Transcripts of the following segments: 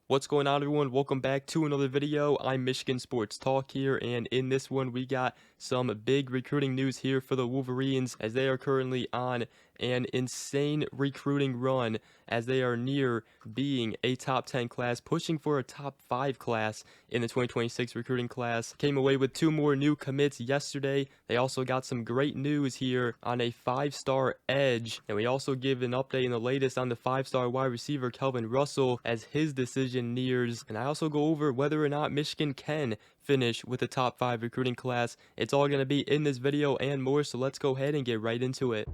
What's going on, everyone? Welcome back to another video. I'm Michigan Sports Talk here, and in this one we got some big recruiting news here for the Wolverines, as they are currently on an insane recruiting run, as they are near being a top 10 class, pushing for a top 5 class in the 2026 recruiting class. Came away with 2 more new commits yesterday. They also got some great news here on a 5-star edge, and we also give an update in the latest on the 5-star wide receiver Kelvin Russell, as his decision nears. And I also go over whether or not Michigan can finish with a top 5 recruiting class. It's all going to be in this video and more, so let's go ahead and get right into it.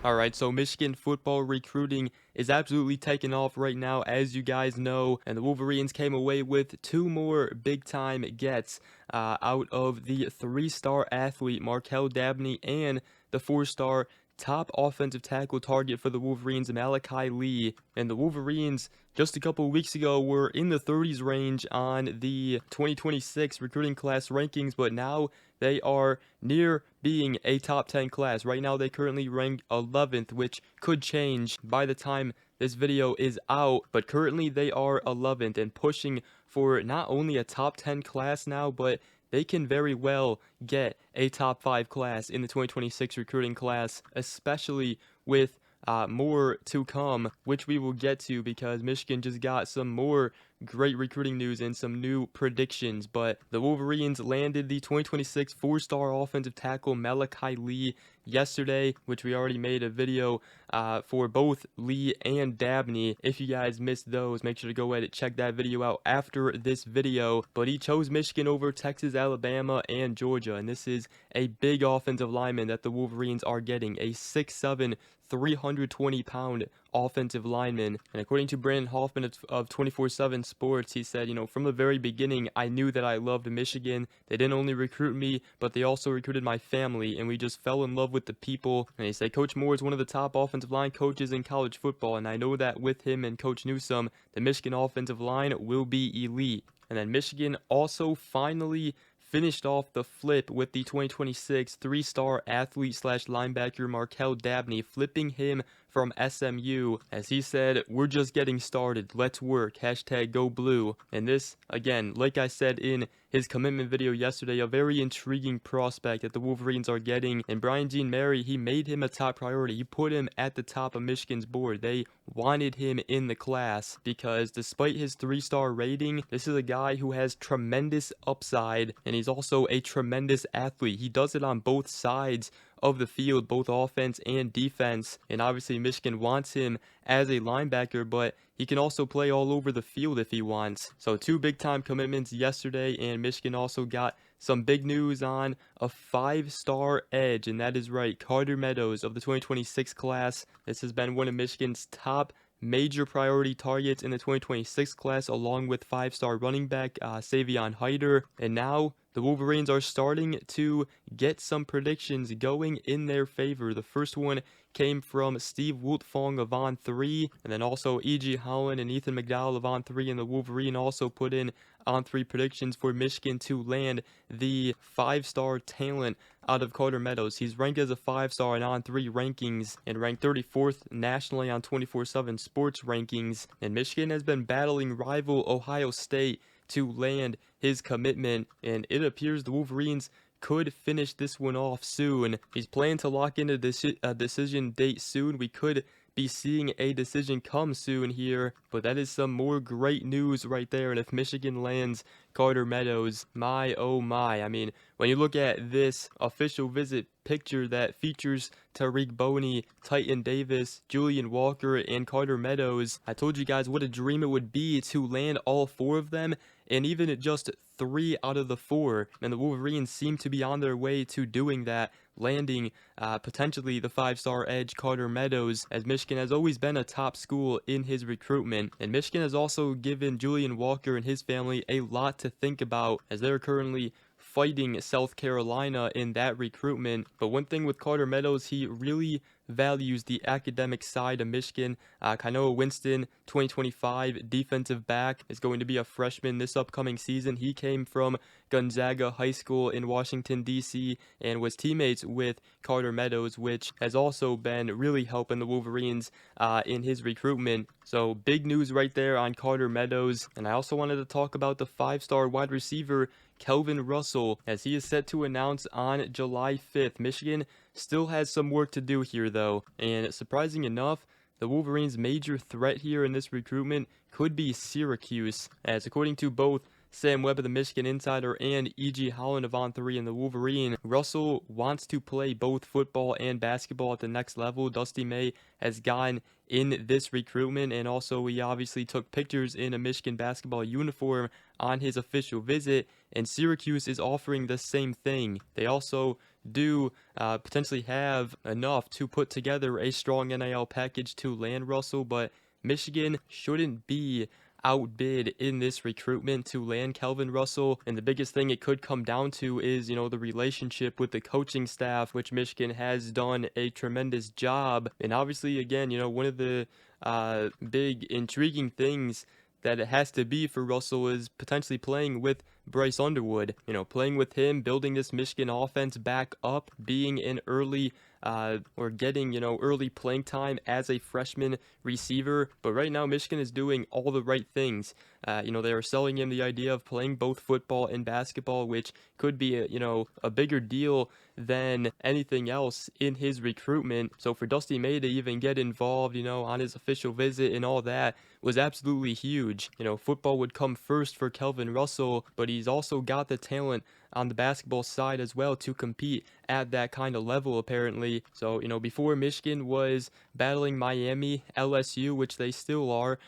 Alright, so Michigan football recruiting is absolutely taking off right now, as you guys know, and the Wolverines came away with 2 more big-time gets out of the 3-star athlete Markel Dabney and the 4-star top offensive tackle target for the Wolverines, Malachi Lee. And the Wolverines, just a couple weeks ago, were in the 30s range on the 2026 recruiting class rankings, but now they are near being a top 10 class. Right now, they currently rank 11th, which could change by the time this video is out, but currently they are 11th and pushing for not only a top 10 class now, but they can very well get a top 5 class in the 2026 recruiting class, especially with more to come, which we will get to, because Michigan just got some more great recruiting news and some new predictions. But the Wolverines landed the 2026 4-star offensive tackle Malachi Lee yesterday, which we already made a video for both Lee and Dabney. If you guys missed those, make sure to go ahead and check that video out after this video. But he chose Michigan over Texas, Alabama, and Georgia, and this is a big offensive lineman that the Wolverines are getting, a 6'7", 320-pound offensive lineman. And according to Brandon Hoffman of 24/7 Sports, he said, from the very beginning, I knew that I loved Michigan. They didn't only recruit me, but they also recruited my family, and we just fell in love with the people. And he said, Coach Moore is one of the top offensive line coaches in college football, and I know that with him and Coach Newsome, the Michigan offensive line will be elite. And then Michigan also finally finished off the flip with the 2026 3-star athlete slash linebacker Markel Dabney, flipping him from SMU, as he said, we're just getting started, let's work, #GoBlue. And this, again, like I said in his commitment video yesterday, a very intriguing prospect that the Wolverines are getting. And Brian Jean Mary, he made him a top priority. He put him at the top of Michigan's board. They wanted him in the class because despite his 3-star rating, this is a guy who has tremendous upside, and he's also a tremendous athlete. He does it on both sides of the field, both offense and defense. And obviously Michigan wants him as a linebacker, but he can also play all over the field if he wants. So 2 big time commitments yesterday, and Michigan also got some big news on a 5-star edge, and that is right, Carter Meadows of the 2026 class. This has been one of Michigan's top major priority targets in the 2026 class, along with 5-star running back Savion Hyder. And now the Wolverines are starting to get some predictions going in their favor. The first one came from Steve Wiltfong of On 3, and then also E.G. Holland and Ethan McDowell of On 3, and the Wolverine also put in On 3 predictions for Michigan to land the 5-star talent out of Carter Meadows. He's ranked as a 5-star in On 3 rankings and ranked 34th nationally on 24/7 Sports rankings. And Michigan has been battling rival Ohio State to land his commitment, and it appears the Wolverines could finish this one off soon. He's planning to lock in a decision date soon. We could be seeing a decision come soon here, but that is some more great news right there. And if Michigan lands Carter Meadows, my oh my, I mean, when you look at this official visit picture that features Tariq Boney, Titan Davis, Julian Walker, and Carter Meadows, I told you guys what a dream it would be to land all 4 of them, and even just 3 out of the 4, and the Wolverines seem to be on their way to doing that, landing potentially the 5-star edge Carter Meadows, as Michigan has always been a top school in his recruitment. And Michigan has also given Julian Walker and his family a lot to think about, as they're currently fighting South Carolina in that recruitment. But one thing with Carter Meadows, he really values the academic side of Michigan. Kanoa Winston, 2025 defensive back, is going to be a freshman this upcoming season. He came from Gonzaga High School in Washington, D.C., and was teammates with Carter Meadows, which has also been really helping the Wolverines in his recruitment. So big news right there on Carter Meadows. And I also wanted to talk about the 5-star wide receiver Kelvin Russell, as he is set to announce on July 5th. Michigan still has some work to do here, though, and surprising enough, the Wolverines' major threat here in this recruitment could be Syracuse, as according to both Sam Webb of the Michigan Insider and E.G. Holland of On3 and the Wolverine, Russell wants to play both football and basketball at the next level. Dusty May has gone in this recruitment, and also he obviously took pictures in a Michigan basketball uniform on his official visit, and Syracuse is offering the same thing. They also do potentially have enough to put together a strong NIL package to land Russell, but Michigan shouldn't be outbid in this recruitment to land Kelvin Russell. And the biggest thing it could come down to is, the relationship with the coaching staff, which Michigan has done a tremendous job. And obviously, again, one of the big intriguing things that it has to be for Russell is potentially playing with Bryce Underwood. Playing with him, building this Michigan offense back up, being an early or getting, early playing time as a freshman receiver. But right now, Michigan is doing all the right things. They are selling him the idea of playing both football and basketball, which could be a bigger deal than anything else in his recruitment. So for Dusty May to even get involved, on his official visit and all that was absolutely huge. Football would come first for Kelvin Russell, but he's also got the talent on the basketball side as well to compete at that kind of level, apparently. So, before Michigan was battling Miami, LSU, which they still are,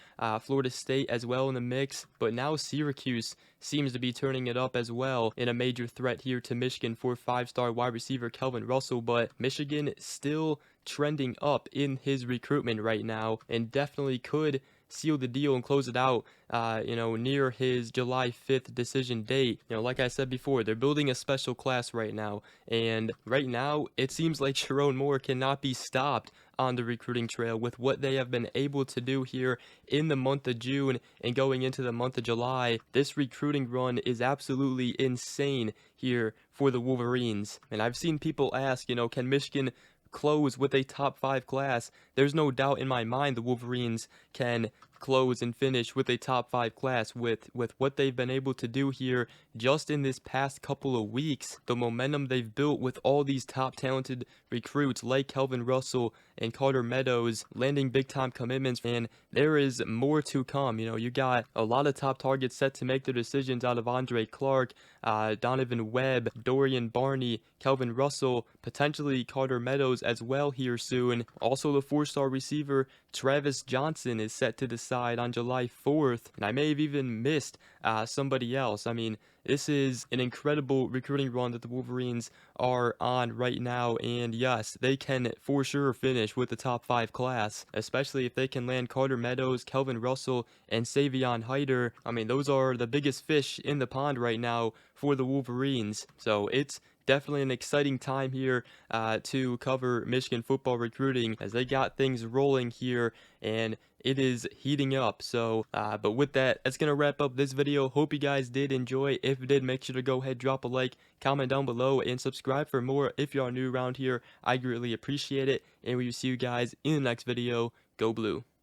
Florida State as well in the mix, but now Syracuse seems to be turning it up as well in a major threat here to Michigan for 5-star wide receiver Kelvin Russell. But Michigan still trending up in his recruitment right now, and definitely could seal the deal and close it out, near his July 5th decision date. Like I said before, they're building a special class right now, and right now it seems like Sharon Moore cannot be stopped on the recruiting trail with what they have been able to do here in the month of June and going into the month of July. This recruiting run is absolutely insane here for the Wolverines. And I've seen people ask, can Michigan close with a top 5 class? There's no doubt in my mind the Wolverines can close and finish with a top 5 class with what they've been able to do here just in this past couple of weeks. The momentum they've built with all these top talented recruits like Kelvin Russell and Carter Meadows landing big time commitments, and there is more to come. You got a lot of top targets set to make their decisions out of Andre Clark, Donovan Webb, Dorian Barney, Kelvin Russell, potentially Carter Meadows as well here soon. Also, the 4-star receiver Travis Johnson is set to decide on July 4th, and I may have even missed somebody else. I mean, this is an incredible recruiting run that the Wolverines are on right now, and yes, they can for sure finish with the top 5 class, especially if they can land Carter Meadows, Kelvin Russell, and Savion Hyder. I mean, those are the biggest fish in the pond right now for the Wolverines, so it's definitely an exciting time here to cover Michigan football recruiting, as they got things rolling here and it is heating up. So but with that, that's gonna wrap up this video. Hope you guys did enjoy. If you did, make sure to go ahead, drop a like, comment down below, and subscribe for more if you are new around here. I greatly appreciate it, and we will see you guys in the next video. Go Blue.